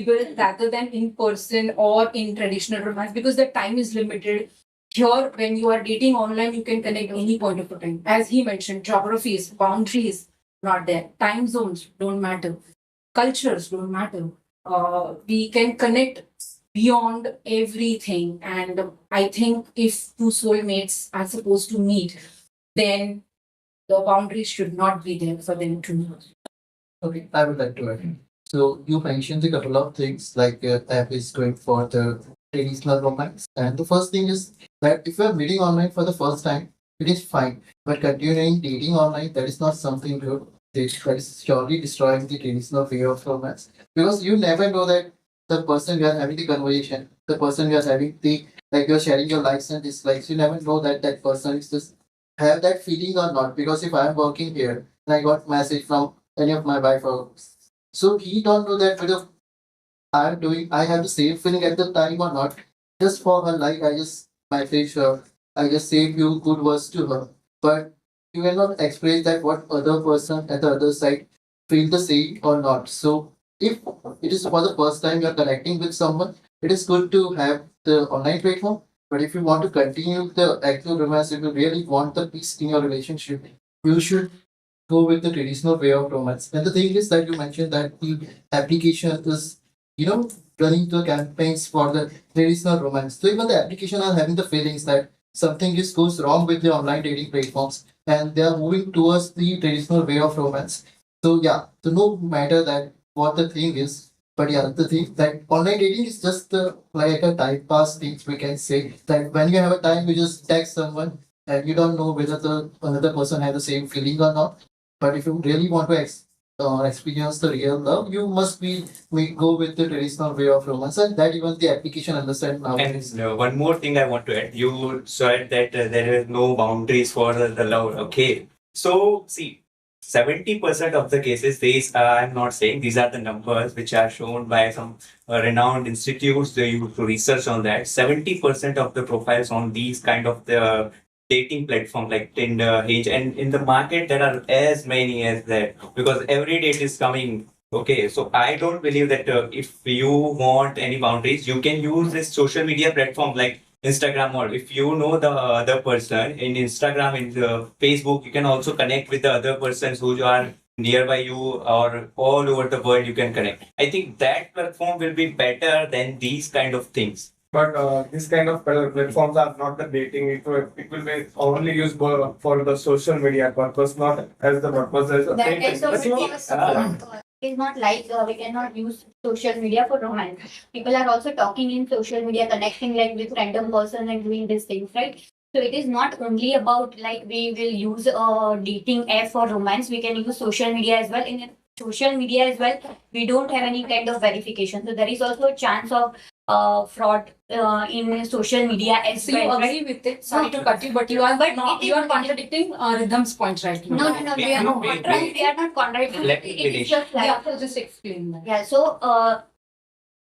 valuable rather than in person or in traditional romance, because the time is limited. Here, when you are dating online, you can connect any point of time. As he mentioned, geographies, boundaries, not there. Time zones don't matter. Cultures don't matter. We can connect beyond everything. And I think if two soulmates are supposed to meet, then the boundaries should not be there for them to know. Okay, I would like to add. So you mentioned a couple of things like app is going for the traditional romance, and the first thing is that if you are meeting online for the first time, it is fine. But continuing dating online, that is not something good. That is surely destroying the traditional way of romance because you never know that the person you are having the conversation, the person you are having the like you're sharing your likes and dislikes. You never know that that person is just have that feeling or not. Because if I am working here and I got message from any of my wife or so he don't know that whether I have the same feeling at the time or not. Just for her, like I just message her, I just say few good words to her. But you cannot express that what other person at the other side feel the same or not. So if it is for the first time you are connecting with someone, it is good to have the online platform. But if you want to continue the actual romance, if you really want the peace in your relationship, you should go with the traditional way of romance. And the thing is that you mentioned that the application is, running the campaigns for the traditional romance. So even the application are having the feelings that something is goes wrong with the online dating platforms and they are moving towards the traditional way of romance. So yeah, so no matter that what the thing is, but yeah, the thing that online dating is just like a time pass things we can say that when you have a time you just text someone and you don't know whether the another person has the same feeling or not. But if you really want to experience the real love, you must we go with the traditional way of romance, and that even the application understand now. And one more thing I want to add. You said that there is no boundaries for the love. Okay. So, see, 70% of the cases, these I'm not saying these are the numbers which are shown by some renowned institutes. They use to research on that. 70% of the profiles on these kind of the dating platform like Tinder, Hinge, and in the market there are as many as that because every date is coming. Okay, so I don't believe that if you want any boundaries, you can use this social media platform like Instagram, or if you know the other person in Instagram, in the Facebook, you can also connect with the other persons who are nearby you or all over the world. You can connect. I think that platform will be better than these kind of things. But this kind of platforms are not the dating. It will be only used for the social media purpose, not as the purpose as a That dating. is also it's not like we cannot use social media for romance. People are also talking in social media, connecting like with random person and doing these things, right? So it is not only about like we will use a dating app for romance. We can use social media as well. In social media as well, we don't have any kind of verification. So there is also a chance of fraud in social media as So well. you agree with it? Sorry to cut you, but you are you are contradicting Rhythm's point right now. No, we are not contradicting. We are not contradicting. Let me It is finish. just like Yeah, so just explain that. yeah. So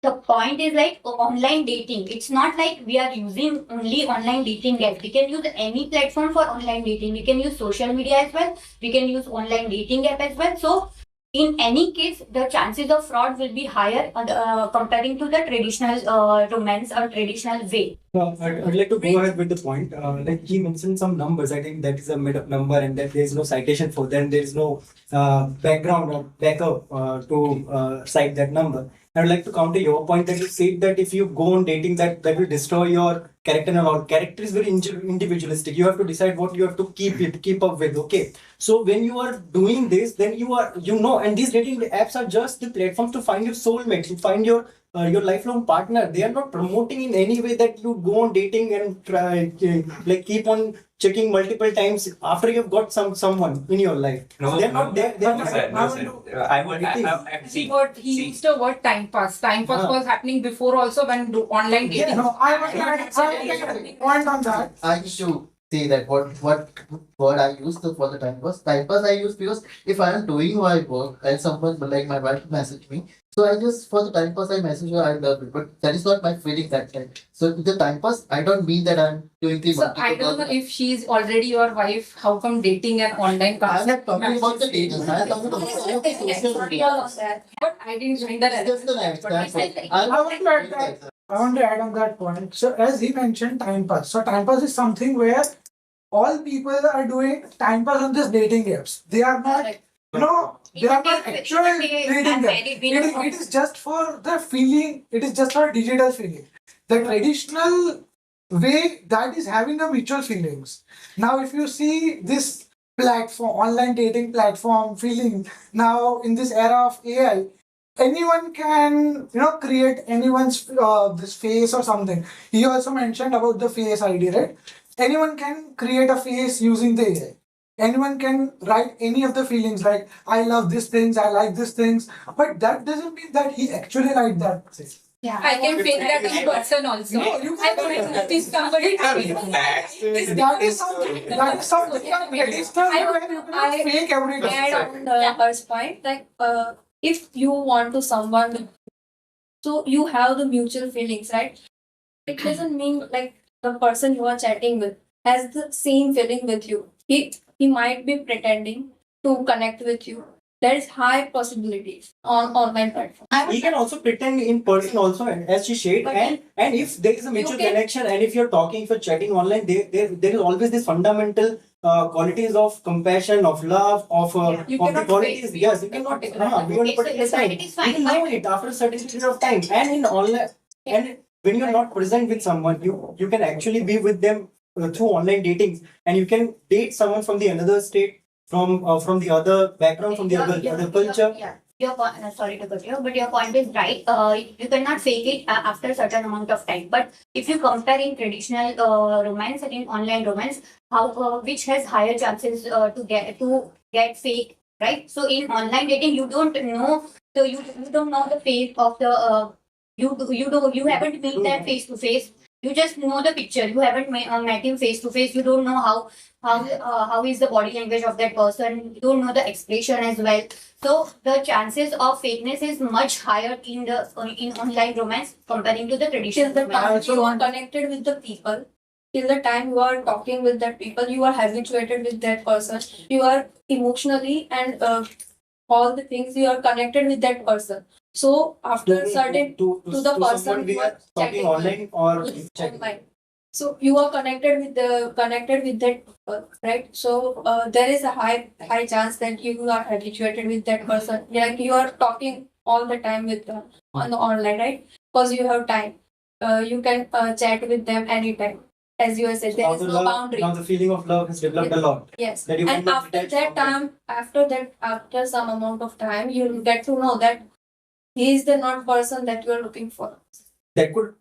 the point is like online dating. It's not like we are using only online dating apps. We can use any platform for online dating. We can use social media as well. We can use online dating app as well. So in any case, the chances of fraud will be higher comparing to the traditional romance or traditional way. I'd like to go ahead with the point. Like he mentioned some numbers. I think that is a made up number and that there is no citation for them. There is no background or backup to cite that number. I would like to counter your point that you said that if you go on dating, that will destroy your character and all. Character is very individualistic. You have to decide what you have to keep up with. Okay. So when you are doing this, then and these dating apps are just the platforms to find your soulmate, to find your lifelong partner. They are not promoting in any way that you go on dating and try like keep on checking multiple times after you've got someone in your life. No, They're not there. They're no, not. sir, no, sir. See what he used the word time pass. Time pass was happening before also when online dating. Yeah, No, I was point on that. I used to say that what word I used for the time pass. Time pass I use because if I am doing my work and someone like my wife message me, So I just, for the time pass, I message her, I love it. But that is not my feeling that time. So in the time pass, I don't mean that I'm doing the So I don't know if she's already your wife, how come dating an online I'm person? not talking about the dating. I'm talking about the social media. But I didn't join the It's just an example. I want to add that. I want to add on that point. So as he mentioned, time pass. So time pass is something where all people are doing time pass on this dating apps. They are not, you know, they are not actual dating apps. It is just for the feeling. It is just for digital feeling. The traditional way that is having a mutual feelings. Now, if you see this platform, online dating platform feeling now in this era of AI, anyone can create anyone's this face or something. He also mentioned about the face ID, right? Anyone can create a face using the AI. Anyone can write any of the feelings like I love these things, I like these things, but that doesn't mean that he actually liked that thing. Yeah. I can fake that in person also. No, you I can't. can notice somebody. That is something. That is something. That is I- fake every add time. on the first point, like if you want to someone, so you have the mutual feelings, right? It doesn't mean like the person you are chatting with has the same feeling with you. He might be pretending to connect with you. There is high possibilities on online platform. He can also pretend in person also, as she shared, But- and if there is a mutual can- connection, and if you're talking, if you're chatting online, there is always this fundamental qualities of compassion, of love, of You of the cannot qualities. fake Yes, you cannot. Beyond a particular time, It is you fine. will know it after a certain period of time, and in online, and when you're not present with someone, you can actually be with them through online dating, and you can date someone from the another state, from the other background, from the other culture. Yeah. Your point, sorry to cut you, but your point is right. You cannot fake it after a certain amount of time. But if you compare in traditional romance and in online romance, how which has higher chances to get fake, right? So in online dating, you don't know, so you don't know the face of the you haven't met that face to face. You just know the picture. You haven't met him face to face. You don't know how is the body language of that person. You don't know the expression as well. So the chances of fakeness is much higher in online romance comparing to the Till traditional the romance. time also you are want- connected with the people, till the time you are talking with that people, you are habituated with that person, you are emotionally and all the things you are connected with that person. So after certain to the person someone we you are are talking chatting online or with chatting. online. So you are connected with that people, right? So there is a high chance that you are habituated with that person. Like you are talking all the time with them on the online, right? Because you have time. You can chat with them anytime. As you have said, there Now is the no love, boundary. now the feeling of love has developed a lot. Yes. That you And cannot after detach that from them. after some amount of time, you'll get to know that he is the not person that you are looking for. That could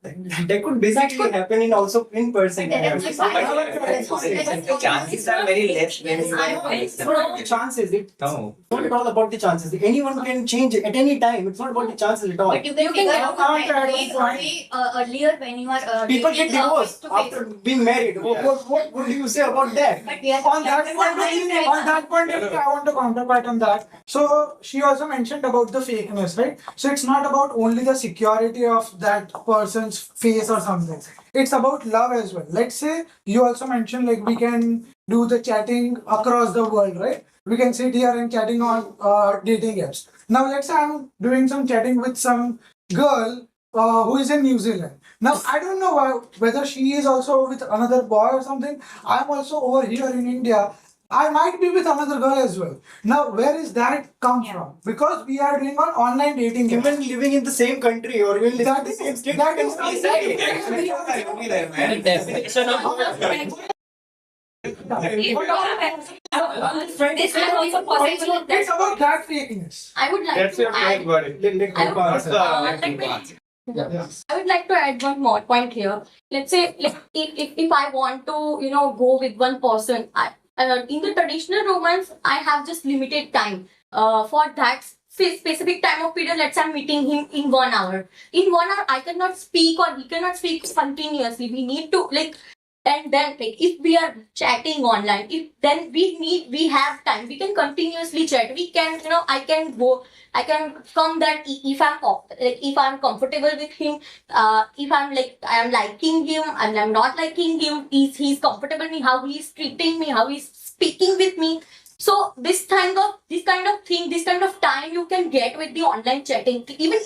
basically happen in also in person. But there is The chances are very less when you It's not about the chances. It's No. not at all about the chances. Anyone can change at any time. It's not about the chances at all. But you can figure out way earlier when you are People dating, get divorced face-to-face. after being married. What do you say about that? But we are On that point, I want to counterpart on that. So she also mentioned about the fakeness, right? So it's not about only the security of that person's face or something. It's about love as well. Let's say you also mentioned like we can do the chatting across the world, right? We can sit here and chatting on dating apps. Now let's say I'm doing some chatting with some girl who is in New Zealand. Now I don't know whether she is also with another boy or something. I'm also over here in India. I might be with another girl as well. Now, where is that come from? Because we are doing on online dating. apps. Even living in the same country or even living in That the is same state. that is The definition of This is also possible. It's about that fakeness. I would like That's to your add. point, buddy. I would- Yeah. I would like to add one more point here. Let's say, like, if I want to, go with one person, in the traditional romance, I have just limited time. For that specific time of period, let's say I'm meeting him in 1 hour. In 1 hour, I cannot speak or he cannot speak continuously. We need to, like, And then like if we are chatting online, if then we have time, we can continuously chat, we can, I can come that if I'm like if I'm comfortable with him, if I'm like I'm liking him and I'm not liking him, is he's comfortable with me, how he's treating me, how he's speaking with me. So this kind of thing, this kind of time you can get with the online chatting. Even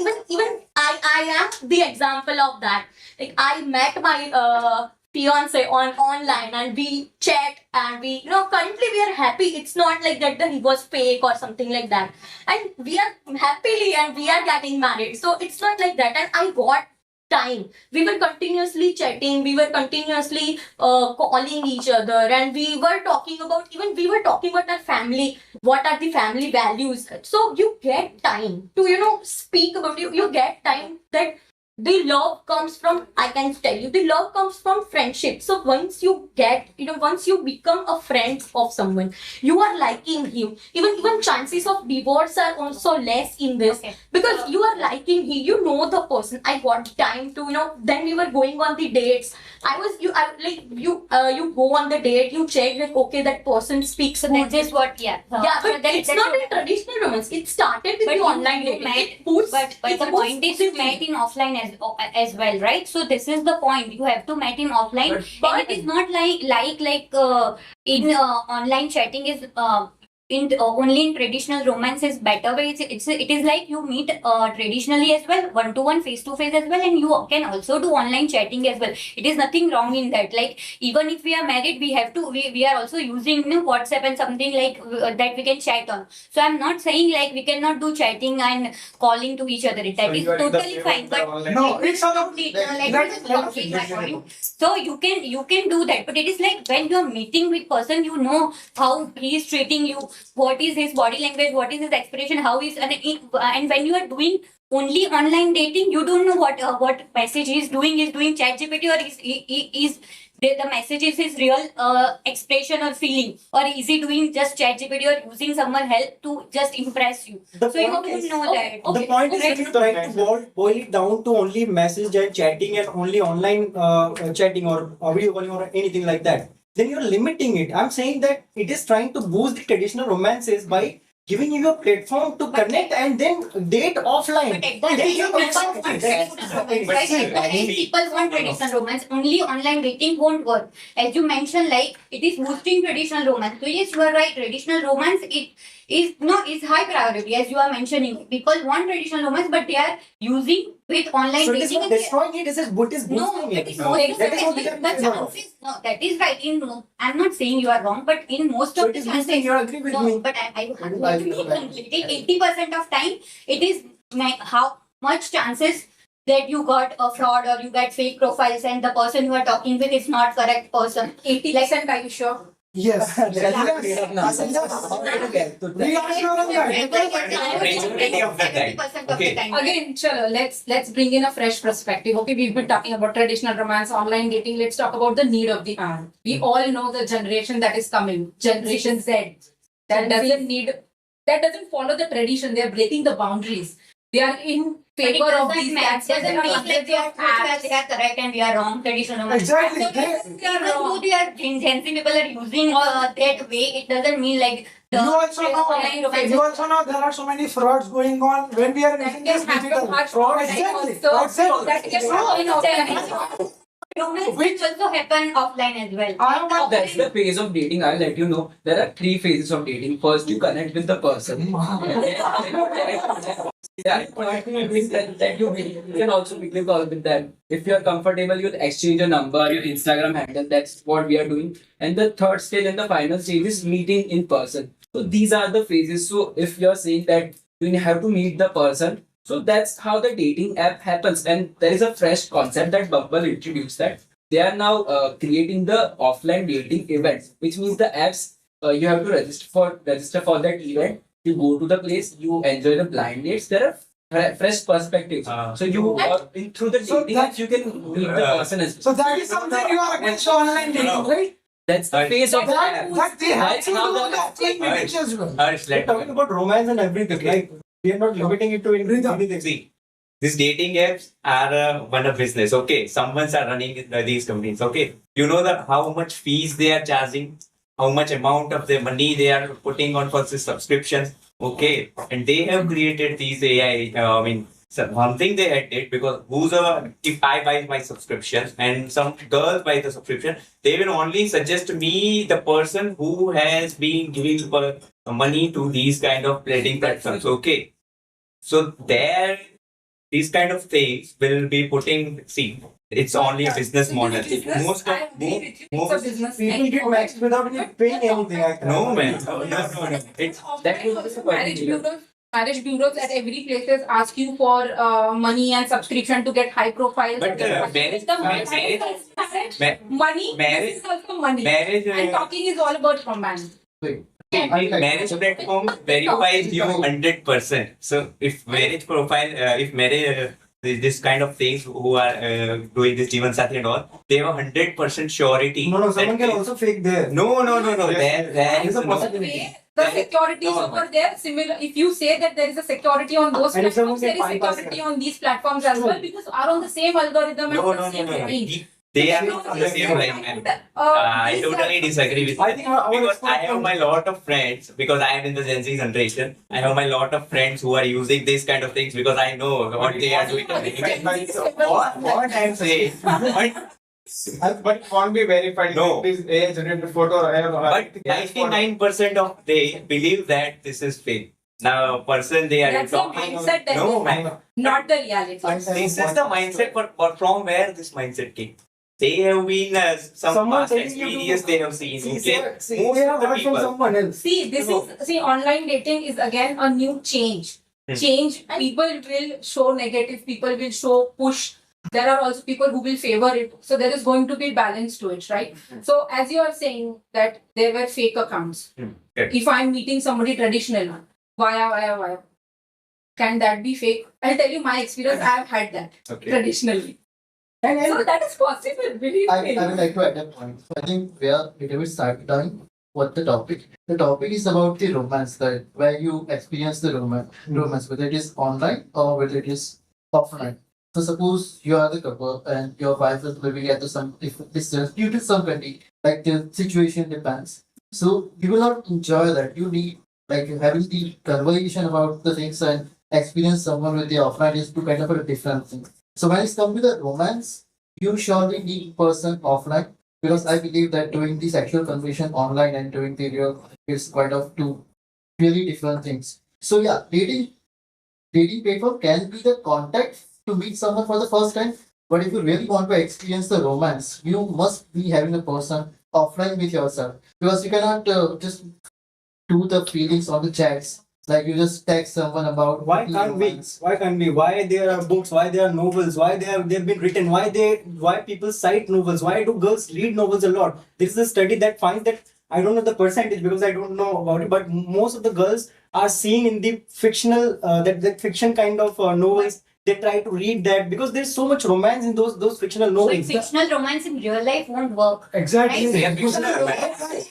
I am the example of that. Like I met my fiance on online and we chat and we, currently we are happy. It's not like that he was fake or something like that, and we are happily and we are getting married, so it's not like that. And I got time, we were continuously chatting, we were continuously calling each other, and we were talking about our family, what are the family values. So you get time to, speak about you get time that the love comes from, I can tell you, the love comes from friendship. So once you get, once you become a friend of someone, you are liking him. Even chances of divorce are also less in this. Okay. Because you are liking him, you know the person. I got time to, then we were going on the dates. You go on the date, you check like, okay, that person speaks. So that is what, yeah. Yeah, So but that- it's that's not what- a traditional romance. It started with But the you- online you dating. met- It puts- But it the puts point is you met in offline as well, right? So this is the point. You have to meet him offline, But- and it is not in online chatting is only in traditional romance is better way. It is like you meet traditionally as well, one to one, face to face as well, and you can also do online chatting as well. It is nothing wrong in that. Like even if we are married, we are also using WhatsApp and something like that we can chat on. So I'm not saying like we cannot do chatting and calling to each other. That is totally fine. But No, it's about so you can do that, but it is like when you are meeting with person, you know how he is treating you, what is his body language, what is his expression, how is and when you are doing only online dating, you don't know what message he is doing. He's doing chat GPT, or is the message is his real expression or feeling, or is he doing just chat GPT or using someone help to just impress you. The So you point have to is- know that. The point is, when you try to boil it down to only message and chatting and only online chatting or video calling or anything like that, then you're limiting it. I'm saying that it is trying to boost the traditional romances by giving you a platform to connect and then date offline. But at the Then end, you people can- want traditional romance, right? At the end, people want traditional romance. Only online dating won't work. As you mentioned, like it is boosting traditional romance. So yes, you are right. Traditional romance is high priority, as you are mentioning. People want traditional romance, but they are using with online So it is dating. not and they- destroying it, it is boosting No, it. it is No. most of That the is what cases, we the can say. chances. No, that is right. I'm not saying you are wrong, but in most So of it the is chances, boosting, you agree with no, me? but I I want to be know. completed. 80% of time, it is how much chances that you got a fraud or you get fake profiles and the person you are talking with is not correct person. 80%, are you sure? yes. We are sure of that. Majority of the time. 70% of the Okay. time. Again, chalo, let's bring in a fresh perspective. Okay, we've been talking about traditional romance, online dating. Let's talk about the need of the hour. We all know the generation that is coming, Generation Z. That doesn't follow the tradition. They are breaking the boundaries. They are in But it favor of doesn't these mean apps. like they are correct and we are wrong. Traditional romance. Exactly. Even though they are Gen Z people are using that way, it doesn't mean like the You also online know, romance. you also know there are so many frauds going on when we are using this digital. Exactly. Exactly. That can happen offline. Romance which also happen offline as well. I want That's the phase of dating. I'll let you know. There are 3 phases of dating. First, you connect with the person. That you can also quickly call with them. If you are comfortable, you'll exchange a number, your Instagram handle. That's what we are doing. And the third stage and the final stage is meeting in person. So these are the phases. So if you're saying that you have to meet the person, so that's how the dating app happens. And there is a fresh concept that Bumble introduced, that they are now creating the offline dating events, which means the apps you have to register for that event. You go to the place, you enjoy the blind dates. There are fresh perspectives. So you through the So dating that- apps, you can meet the person as well. So that is something you are against online dating, right? That's the phase of the That, app. that they have That's to do how the the offline meetings as well. Harsh, We're talking about romance and everything. Like we are not limiting it to anything. See, these dating apps are one of business. Okay, someone's are running these companies. Okay, you know that how much fees they are charging, how much amount of their money they are putting on for this subscriptions. Okay, and they have created these AI. So one thing they had did, because if I buy my subscription and some girls buy the subscription, they will only suggest me the person who has been giving money to these kind of trading platforms. Okay, so there these kind of things will be putting. See, it's only a business model. Most I of agree with you. It's a most business. People get maxed without even paying anything. Like that. no man, no. It's That is also Marriage bureaus. Marriage bureaus at every places ask you for money and subscription to get high profile. but marriage, Money. marriage- This is also money. marriage. And talking is all about romance. Wait. Marriage platform verifies you 100%. So if marriage profile, if marriage, this kind of things who are doing this Jeevan Sathi and all, they have 100% surety. No, someone that can also fake there. No. Yes. There is It's a no. possibility. The security is over there. Similar, if you say that there is a security on those And if someone platforms, there can is bypass security it. on these platforms as well, because are on the same algorithm No. and the same range. They are not on the same line, man. I These totally are- disagree with I you. think our Because I expert have my lot of friends, because I am in the Gen Z generation, I have my lot of friends who are using these kind of things because I know what they are doing. What I'm saying, But it can't be verified. No. It is AI generated photo or AI. but 99% of they believe that this is fake. Now, person they are That's the talking. mindset that No, they man. have, not the reality. This is the mindset, but from where this mindset came? They have been some Someone past telling you to- experience they have seen. Okay? See, Most they of have the heard from people. someone else. See, online dating is again a new change. Hmm. Change. People will show negative. People will show push. There are also people who will favor it. So there is going to be balance to it, right? So as you are saying that there were fake accounts. Correct. If I'm meeting somebody traditional, via, can that be fake? I'll tell you my experience. I have had that Okay. traditionally. And So that is possible. Believe I me. would like to add a point. So I think we are a little bit sidelined. What the topic? The topic is about the romance, that where you experience the romance, whether it is online or whether it is offline. So suppose you are the couple and your wife is living at some distance due to some country, like the situation depends. So you will not enjoy that. You need like having the conversation about the things and experience someone with the offline is to kind of a different thing. So when it comes to the romance, you surely need person offline, because I believe that doing the sexual conversation online and doing the real is quite of two really different things. So yeah, dating platform can be the contact to meet someone for the first time, but if you really want to experience the romance, you must be having a person offline with yourself, because you cannot just do the feelings on the chats. Like you just text someone about Why the can't we? romance. Why can't we? Why there are books? Why there are novels? Why they've been written? Why people cite novels? Why do girls read novels a lot? This is a study that finds that, I don't know the percentage because I don't know about it, but most of the girls are seen in the fictional that fiction kind of novels. They try to read that because there's so much romance in those fictional But novels. fictional romance in real life won't work. Exactly. Right? Yeah, fictional romance.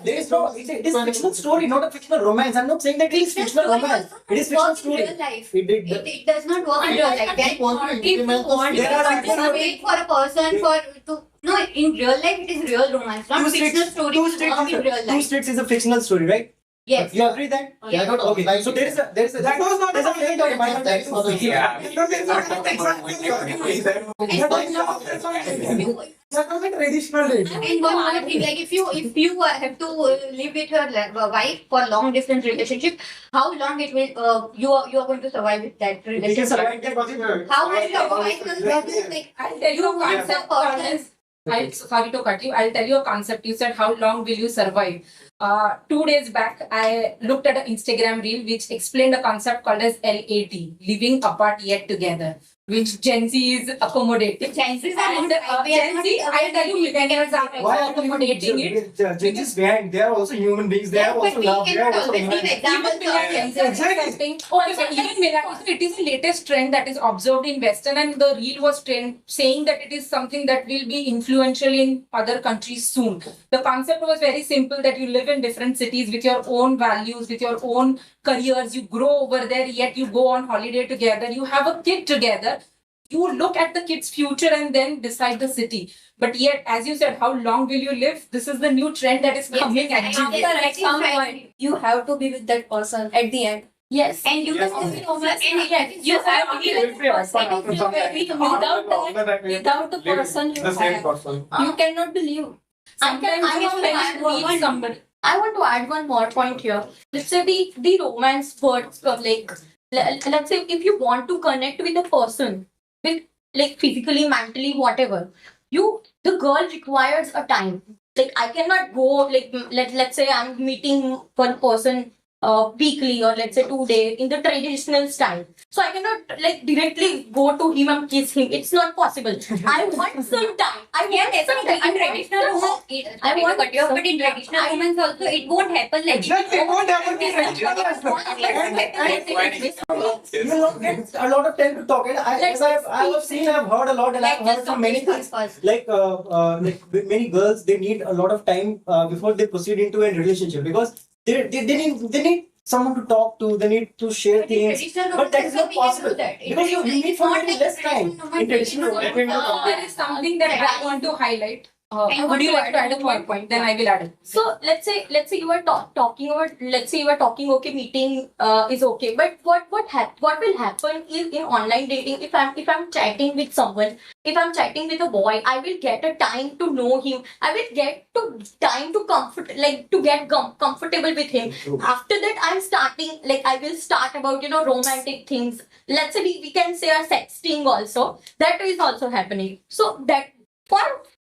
There is no. It is fictional story, not a fictional romance. I'm not saying that it is fictional story romance. also It is won't fictional work in story. real life. It It does not work in real life. I want to If you implement want the There are to people- wait for a person to no, in real life it is real romance, not fictional story. Two Will states, work in real two life. states is a fictional story, right? Yes. You agree that? Yeah, not Okay. offline. So there is a That was not there's a a friend of mine. That is not a- Yeah. That was a traditional dating. And one more thing, like if you have to live with your wife for long distance relationship, how long it will you are going to survive with that You can relationship? survive that. How will your wife will like I'll tell you a concept. Sorry to cut you. I'll tell you a concept. You said how long will you survive? 2 days back, I looked at an Instagram reel which explained a concept called as LAT, living apart yet together, which Gen Z is accommodating. Gen Zs are And not- we are Gen Z, not- I'll tell you, millennials are Why also accommodating it. Gen Z's behind? They are also human beings. They Yeah, are but also we love. They are cannot also always give romance. examples Even of Gen Z. something. Okay, so even millennials, it is the latest trend that is observed in Western, and the reel was saying that it is something that will be influential in other countries soon. The concept was very simple, that you live in different cities with your own values, with your own careers, you grow over there, yet you go on holiday together, you have a kid together. You look at the kid's future and then decide the city. But yet, as you said, how long will you live? This is the new trend that is coming actually. At some point, you have to be with that person at the end. Yes. And you Yes. You have to be with that person. Without the person you The same have, person. you cannot believe. Sometimes I you want to friends add meet one- somebody. I want to add one more point here. Let's say the romance words like let's say if you want to connect with a person with like physically, mentally, whatever, the girl requires a time. Like I cannot go like let's say I'm meeting one person weekly or let's say 2 days in the traditional style. So I cannot like directly go to him and kiss him. It's not possible. I want some time. I want some time. in traditional romance, I want to cut you off, but in traditional romance also, it won't happen like Exactly, it won't happen in traditional as well. You don't get a lot of time to talk. And I have seen, I've heard a lot, and I've heard from many things. Like many girls, they need a lot of time before they proceed into a relationship because they need someone to talk to. They need to share things. But that is not possible because you need for very less time in traditional romance. There is something that I want to highlight. Would you like to add a point? Then I will add it. So let's say you were talking about okay, meeting is okay, but what will happen is in online dating, if I'm chatting with someone, if I'm chatting with a boy, I will get a time to know him. I will get to time to get comfortable with him. After that, I'm starting I will start about romantic things. Let's say we can say a sexting also. That is also happening. So that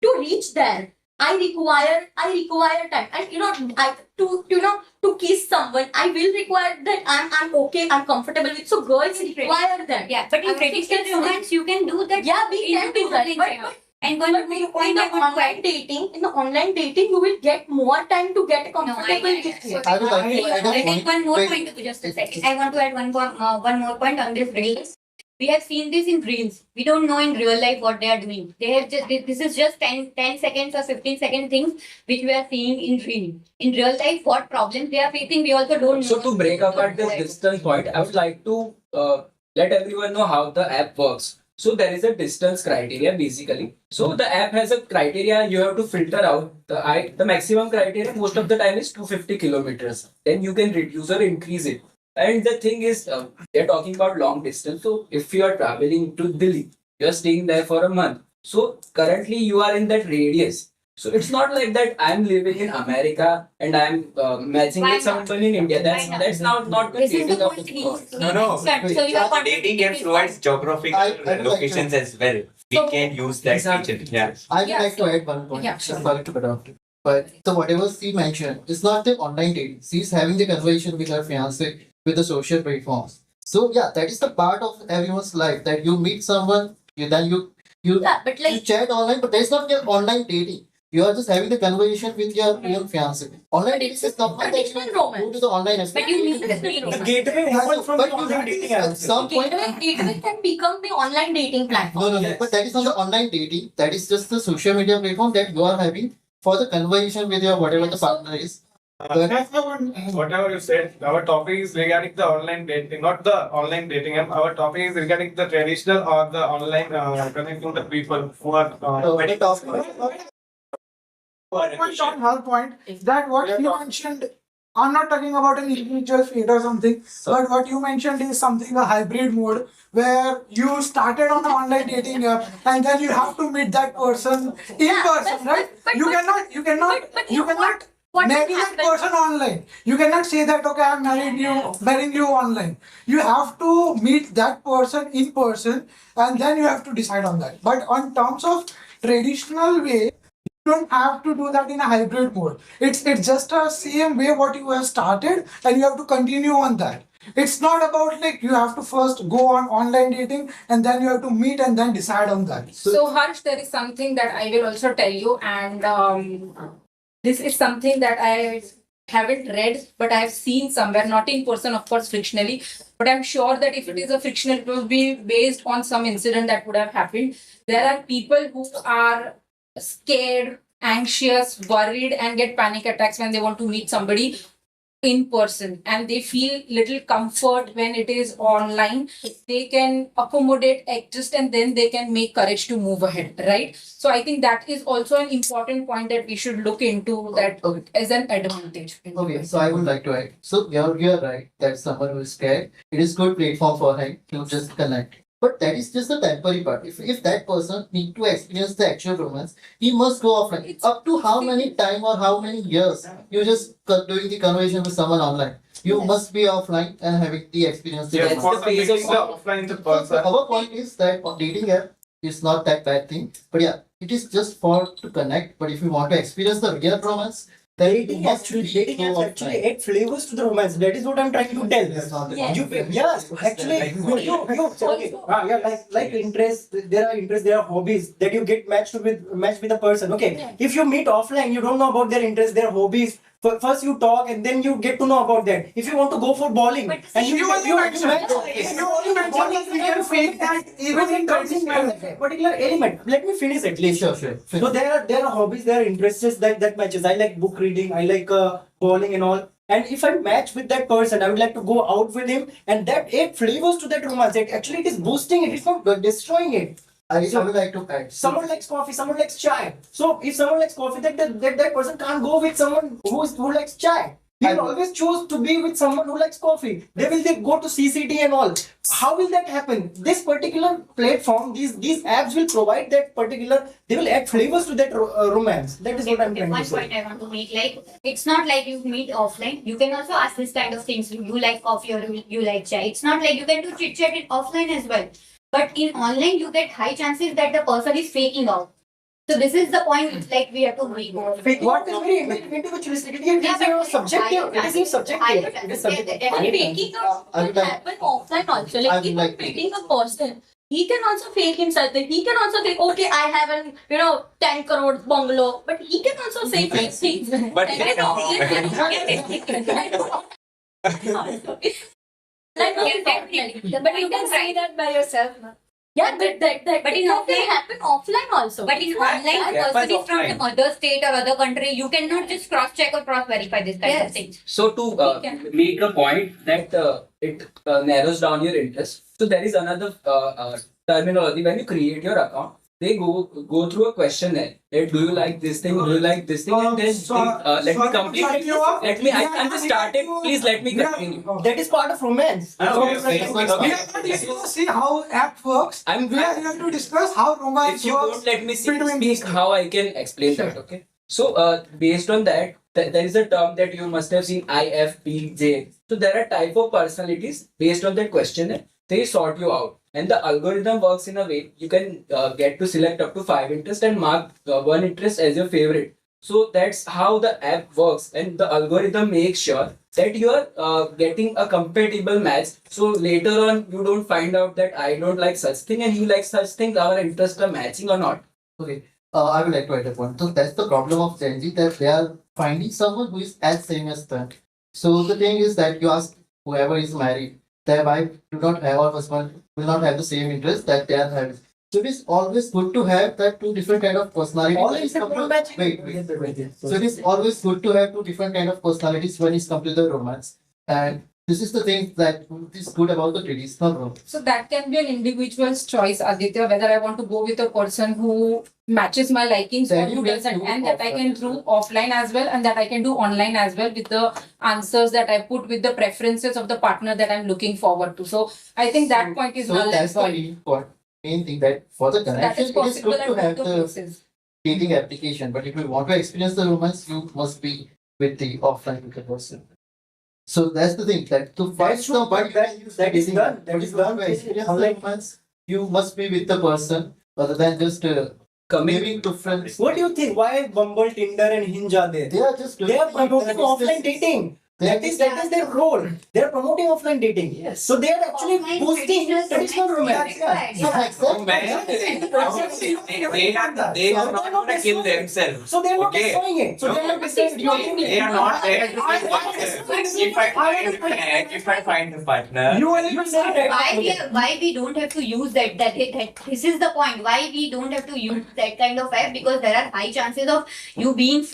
to reach there, I require time, and to kiss someone, I will require that I'm okay, I'm comfortable with. So girls require that. Yeah, but in traditional romance, you can do that. Yeah, we can do that. But And one more in point I the want to online add. dating, you will get more time to get comfortable with it. I would like to add a I think point. one more Wait. point, just a second. I want to add one more point on this reels. We have seen this in reels. We don't know in real life what they are doing. They have just this is just 10 seconds or 15-second things which we are seeing in reel. In real life, what problems they are facing, we also don't know. So to break apart this distance point, I would like to let everyone know how the app works. So there is a distance criteria basically. So the app has a criteria you have to filter out. The maximum criteria most of the time is 250 kilometers. Then you can reduce or increase it. And the thing is, they're talking about long distance. So if you are traveling to Delhi, you're staying there for a month. So currently you are in that radius. So it's not like that I'm living in America and I'm matching Why with someone in India. That's not the This is the dating of point the he world. No. So you are Dating apps provides geographical I would like locations as well. We can use that Exactly. feature. Yeah. I would Yeah, like to add one point. Yeah. Sorry to cut off. But so whatever she mentioned, it's not the online dating. She's having the conversation with her fiance with the social platforms. So yeah, that is the part of everyone's life that you meet someone, you Yeah, but you like chat online, but that's not your online dating. You are just having the conversation with your real fiance. Online dating is something that you traditional romance. go to the online aspect. But you need The gateway open from But the online dating at apps. some point. Gateway can become the online dating platform. No, Yes. but that is not the online dating. That is just the social media platform that you are having for the conversation with your whatever the partner is. But Whatever you said, our topic is regarding the online dating, not the online dating app. Our topic is regarding the traditional or the online connecting the people who are. when it talks about Point on her point that what you mentioned, I'm not talking about an individual fate or something, but what you mentioned is something a hybrid mode where you started on an online dating app and then you have to meet that person in person, right? You cannot What marry will that happen? person online. You cannot say that okay, I'm marrying you online. You have to meet that person in person and then you have to decide on that. But on terms of traditional way, you don't have to do that in a hybrid mode. It's just a same way what you have started and you have to continue on that. It's not about like you have to first go on online dating and then you have to meet and then decide on that. So Harsh, there is something that I will also tell you, and this is something that I haven't read, but I have seen somewhere, not in person, of course, frictionally. But I'm sure that if it is a frictional, it will be based on some incident that would have happened. There are people who are scared, anxious, worried, and get panic attacks when they want to meet somebody in person and they feel little comfort when it is online, they can accommodate, adjust, and then they can make courage to move ahead, right? So I think that is also an important point that we should look into that Okay. as an advantage. Okay, so I would like to add. So you're right that someone who is scared, it is good platform for him to just connect. But that is just the temporary part. If that person need to experience the actual romance, he must go offline. It's- Up to how many time or how many years you just doing the conversation with someone online. You must be offline and having the experience. Yeah, That's for the the phase of- meeting the offline the So person. our point is that on dating app is not that bad thing. But yeah, it is just for to connect. But if you want to experience the real romance, then you Dating must dating go apps actually offline. add flavors to the romance. That is what I'm trying to tell. Yes. Yes, actually, okay. Yeah, like interest. There are interests. There are hobbies that you get matched with a person. Okay, if you meet offline, you don't know about their interests, their hobbies. First you talk and then you get to know about that. If you want to go for bowling But and You only mentioned match- you only mentioned that we can fake that even in traditional. particular element. Let me finish at least. Sure. So there are hobbies, there are interests that matches. I like book reading, I like bowling and all. And if I match with that person, I would like to go out with him, and that add flavors to that romance. Actually, it is boosting it. It's not destroying it. I would like to add. Someone likes coffee, someone likes chai. So if someone likes coffee, that person can't go with someone who likes chai. He will always choose to be with someone who likes coffee. They go to CCT and all. How will that happen? This particular platform, these apps will provide that particular. They will add flavors to that romance. That is what I'm trying to One say. point I want to make, like, it's not like you meet offline. You can also ask this kind of things. You like coffee or you like chai. It's not like you can do chit chat offline as well. But in online, you get high chances that the person is faking out. So this is the point, like, we have to make. What is very individualistic? It is your subjective. It is your subjective. It is subjective. Faking out I would can like- happen offline also. I Like would if like I'm to- meeting a person, he can also fake himself. He can also think, okay, I have an 10 crore bungalow, but he can also say fake things. But Like, definitely. But you can say that by yourself. Na? Yeah, but that But in can offline- happen offline also. But in online, Yeah, the but person is from offline. some other state or other country. You cannot just cross check or cross verify this kind of Yes. things. So to make a point that it narrows down your interest. So there is another terminology when you create your account. They go through a questionnaire. That do you like this thing? Do you like this thing? And then let me complete it. Let me. I'm just starting. Please let me continue. That is part of romance. We are not here to see how app works. I'm. We are here to discuss how romance If you works. won't let me between speak, how I can explain that? Okay. So based on that, there is a term that you must have seen, IFPJ. So there are type of personalities based on that questionnaire. They sort you out, and the algorithm works in a way you can get to select up to 5 interests and mark one interest as your favorite. So that's how the app works, and the algorithm makes sure that you are getting a compatible match. So later on, you don't find out that I don't like such thing and you like such thing. Our interests are matching or not. Okay. I would like to add a point. So that's the problem of Gen Z, that they are finding someone who is as same as them. So the thing is that you ask whoever is married, their wife do not have, or husband will not have the same interest that they are having. So it is always good to have that two different kind of personalities. All when is it's come to- matching. Wait. So it is always good to have two different kind of personalities when it's come to the romance. And this is the thing that is good about the traditional romance. So that can be an individual's choice, Aditya, whether I want to go with a person who matches my likings or Then who you can doesn't, do and that I can offline. do offline as well, and that I can do online as well with the answers that I put with the preferences of the partner that I'm looking forward to. So I think that point is So null and that's the void. main thing, that for the So that connection, is it is possible good at to both have the the places. dating application. But if you want to experience the romance, you must be with the offline with the person. So that's the thing, that to find That's true, somebody but that- who use that is dating done. app, That but is if you want done. to experience How the like- romance, you must be with the person rather than just giving to friends. What do you think? Why Bumble, Tinder, and Hinge are there? They are just doing They are promoting that offline business. dating. They are That is their role. They are promoting offline dating. Yes. So they are actually Offline boosting traditional traditional romance. romance. Yeah. They are not going to kill themselves. So they are not Okay. destroying it. So they are not destroying it. They are not there to kill themselves. If I find a partner, You said it. Why we don't have to use that this is the point, why we don't have to use that kind of app, because there are high chances of you being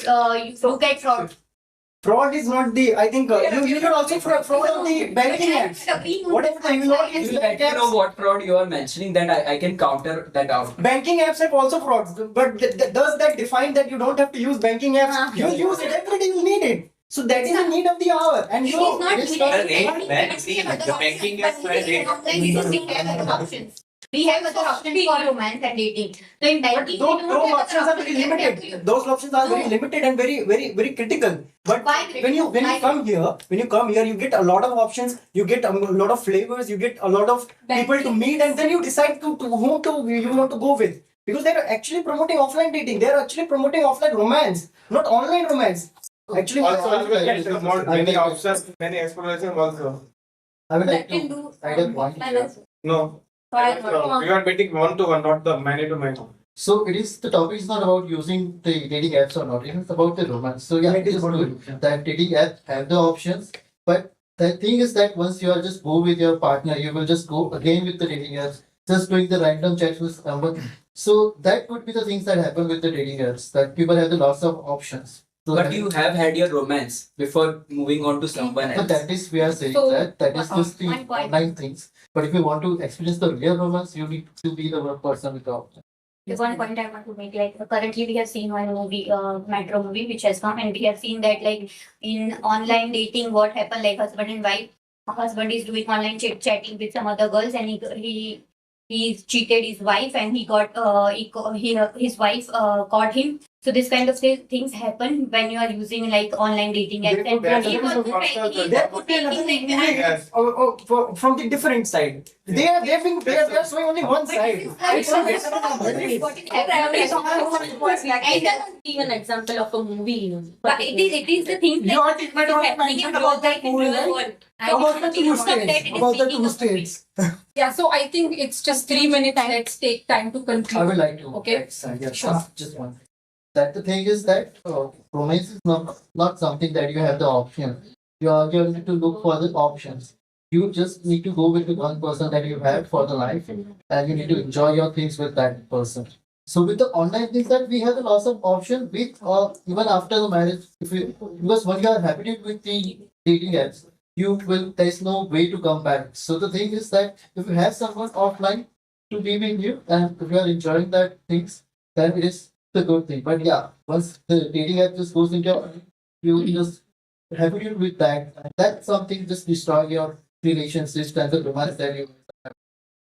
you get fraud. fraud is not the. I think you can also fraud on the banking apps. Whatever you want, If you let me know what fraud you are mentioning, then I can counter that out. banking apps have also frauds, but does that define that you don't have to use banking apps? You use it every day. You need it. So that is the need of the hour. And It is you not it's needed. rate, man. See, the banking apps were rate. We have other options. We have other options for romance and dating. So in But banking, those, we don't those have options other are very options. limited. Those options are very limited and very critical. But Why when you critical? come here, you get a lot of options. You get a lot of flavors. You get a lot of people to meet, and then you decide to whom to you want to go with. Because they are actually promoting offline dating. They are actually promoting offline romance, not online romance. Actually, Also, I would like there to- are more many options, many exploration also. I would like That can to do add a point offline here. as well. No. Why No, not? we are meeting one to one, not the many to many. So it is the topic is not about using the dating apps or not. It is about the romance. So yeah, it is good that dating apps have the options. But the thing is that once you are just go with your partner, you will just go again with the dating apps, just doing the random chats with someone. So that could be the things that happen with the dating apps. That people have the lots of options. So But you have had your romance before moving on to someone so else. that is we are saying So, that is just the one point. online things. But if you want to experience the real romance, you need to be the one person with the option. The one point I want to make, like currently we have seen one movie, Metro movie, which has come, and we have seen that like in online dating, what happened, like husband and wife, husband is doing online chatting with some other girls, and he cheated his wife, and his wife caught him. So this kind of things happen when you are using like online dating apps. And There he was fake- there could be another he- movie Yes. from the different side. They are showing only one side. It's not Give an example of a movie. But it is the thing You are different on mentioned about that movie, right? About the two states. About the two states. Yeah, so I think it's just 3 minutes. Let's take time to I conclude. would like to. Okay. Yeah, Sure. just one. That the thing is that romance is not something that you have the option. You need to look for the options. You just need to go with the one person that you have for the life, and you need to enjoy your things with that person. So with the online things that we have a lots of options with even after the marriage, if you because when you are happy with the dating apps, you will there's no way to come back. So the thing is that if you have someone offline to be with you, and if you are enjoying that things, then it is the good thing. But yeah, once the dating app just goes into your, you just happy with that, and that something just destroy your relationships and the romance that you have.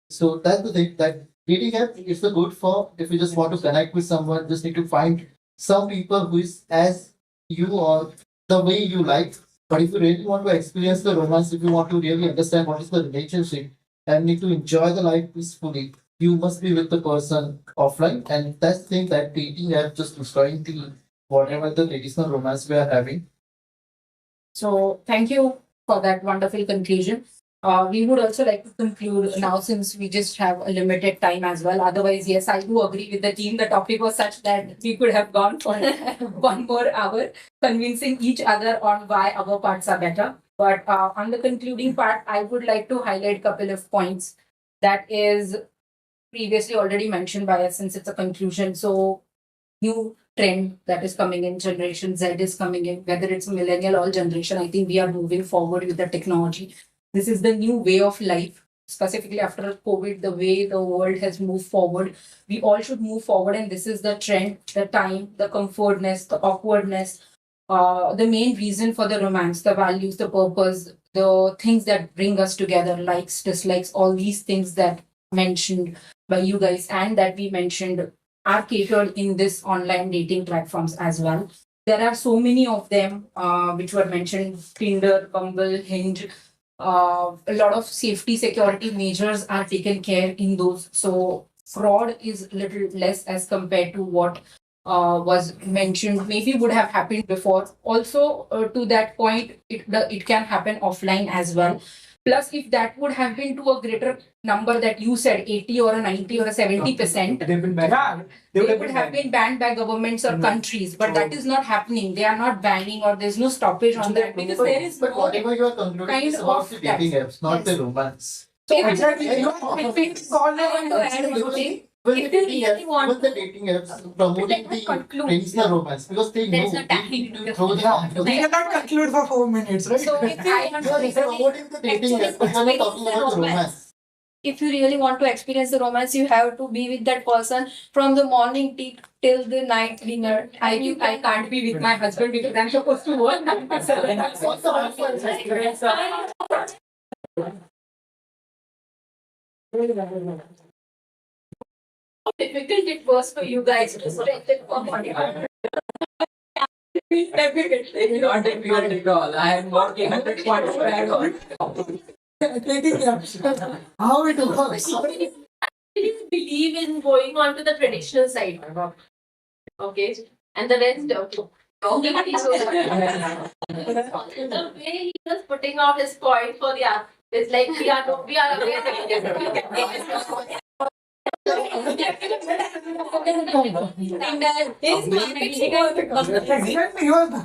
So that's the thing that dating app is the good for if you just want to connect with someone, just need to find some people who is as you or the way you like. But if you really want to experience the romance, if you want to really understand what is the relationship and need to enjoy the life peacefully, you must be with the person offline. And that's the thing that dating app just destroying the whatever the traditional romance we are having. So thank you for that wonderful conclusion. We would also like to conclude now since we just have a limited time as well. Otherwise, yes, I do agree with the team. The topic was such that we could have gone for 1 more hour convincing each other on why our parts are better. But on the concluding part, I would like to highlight a couple of points that is previously already mentioned by us since it's a conclusion. So new trend that is coming in, generation Z is coming in, whether it's millennial or generation, I think we are moving forward with the technology. This is the new way of life, specifically after COVID, the way the world has moved forward. We all should move forward, and this is the trend, the time, the comfortness, the awkwardness, the main reason for the romance, the values, the purpose, the things that bring us together, likes, dislikes, all these things that mentioned by you guys and that we mentioned are catered in this online dating platforms as well. There are so many of them which were mentioned: Tinder, Bumble, Hinge. A lot of safety security measures are taken care in those. So fraud is little less as compared to what was mentioned. Maybe would have happened before. Also, to that point, it can happen offline as well. Plus, if that would have been to a greater number that you said, 80 or a 90 or a 70%, They've been banned. Yeah, they would have been banned by governments or countries, but that is not happening. They are not banning, or there's no stoppage on that because there is But no. whatever you are concluding kind is about of the dating apps, not yes. the romance. So Exactly. I You want to add one thing. Even If the you dating really apps, want even the dating apps promoting let me the conclude. traditional romance because they There is know no time. they throw the We cannot conclude for 4 minutes, right? So if you want No, to it's promoting the dating actually app, but we're not talking experience the about the romance. romance. If you really want to experience the romance, you have to be with that person from the morning tea till the night dinner. I can't be with my husband because I'm supposed to work. How difficult it was for you guys to stretch it for 45 Definitely. Not difficult at all. I am working 100 points back on. Dating apps. How it works. You believe in going on to the traditional side. Okay. And the rest the way he was putting out his point for the app is like we are aware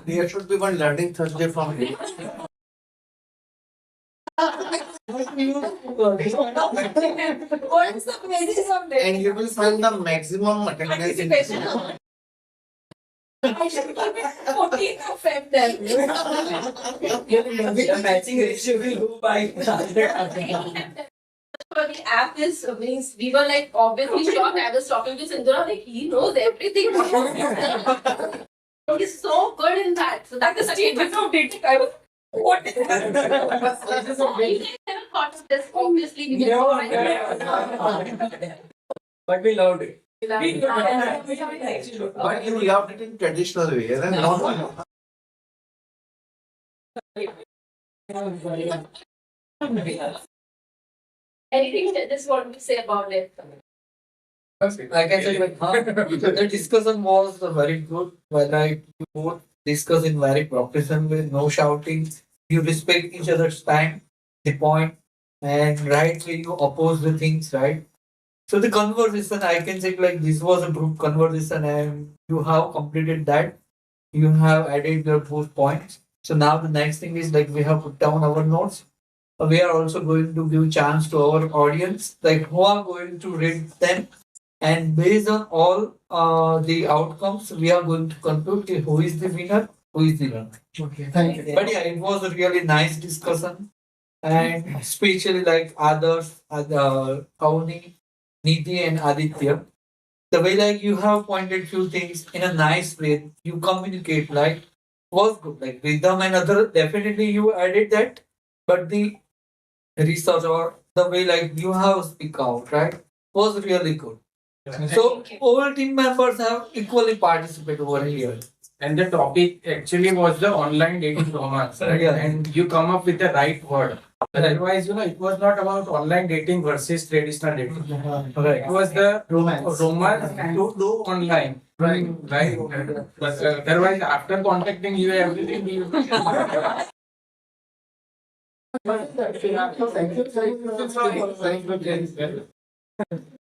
There should be one learning Thursday from you. What is the basis of this? And you will spend the maximum attendance in this. I should keep it 14th of Feb then. The matching ratio will go by 100. For the app is means we were like obviously shocked. I was talking to Sindhura, like he knows everything. He's so good in that. So that's the statement of dating. I was what is that? You guys never thought of this, obviously. We But we loved it. But you loved it in traditional way, and not Anything that just want to say about it? Like I said, the discussion was very good. Whether you both discuss in very professional way, no shouting. You respect each other's time, the point, and right way you oppose the things, right? So the conversation, I can say like this was a group conversation, and you have completed that. You have added your both points. So now the next thing is like we have put down our notes. We are also going to give chance to our audience, like who are going to read them, and based on all the outcomes, we are going to conclude ki who is the winner, who is the runner. Okay, thank you. But yeah, it was a really nice discussion, and especially like others, Pauni, Nidhi, and Aditya. The way like you have pointed few things in a nice way, you communicate like was good. Like rhythm and other, definitely you added that, but the research or the way like you have speak out, right, was really good. So all team members have equally participated over here. And the topic actually was the online dating romance, right? Yeah. And you come up with the right word. Otherwise, it was not about online dating versus traditional dating. It was the Romance. romance to do online. Right. But otherwise, after contacting you, everything you.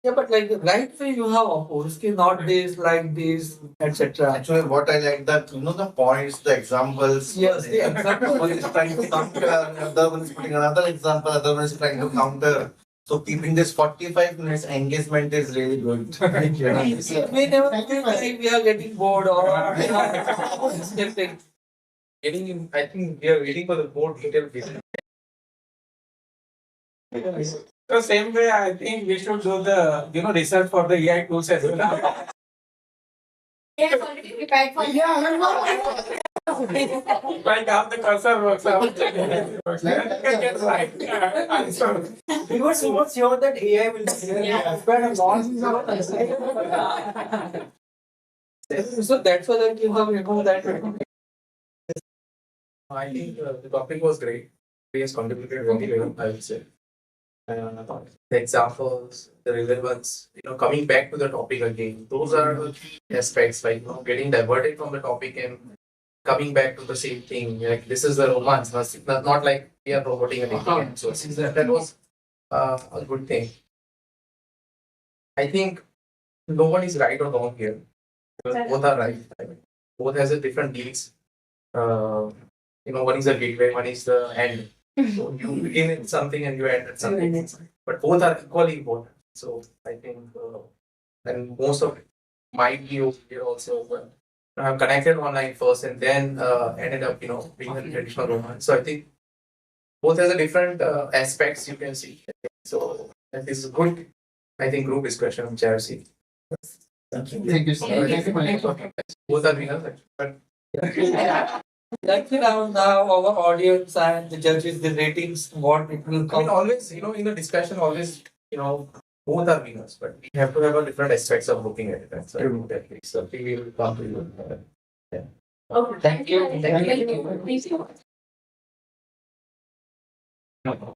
Yeah, but like the right way you have opposed, ki not this, like this, etc. actually what I like that the points, the examples. Yes, the example. One is trying to counter, another one is putting another example, other one is trying to counter. So keeping this 45 minutes engagement is really good. We never feel like we are getting bored or skipping. I think we are waiting for the more detailed vision. So same way, I think we should do the research for the AI tools as well. Yes, already prepared for Like how the cursor works out. You can get right answer. We were so much sure that AI will spend a lot So that's why like you have removed that. I think the topic was great. We has contributed very well, I would say. The examples, the relevance, coming back to the topic again. Those are the key aspects, like getting diverted from the topic and coming back to the same thing. Like this is the romance, not like we are promoting anything. So that was a good thing. I think no one is right or wrong here. Because both are right. I mean, both has a different needs. One is a gateway, one is the end. So you begin with something and you end at something. But both are equally important. So I think and most of it might be okay also, but I'm connected online first and then ended up, being a traditional romance. So I think both has a different aspects you can see. So that is good. I think group discussion, Chelsea. Thank you so much. Thank you for your talk. Both are winners, but Let's now our audience and the judges, the ratings, what it will I mean, come. always, in the discussion, always, both are winners, but we have to have a different aspects of looking at it. And so I think that makes the we will come to you. Yeah. Okay, Thank you. Thank you.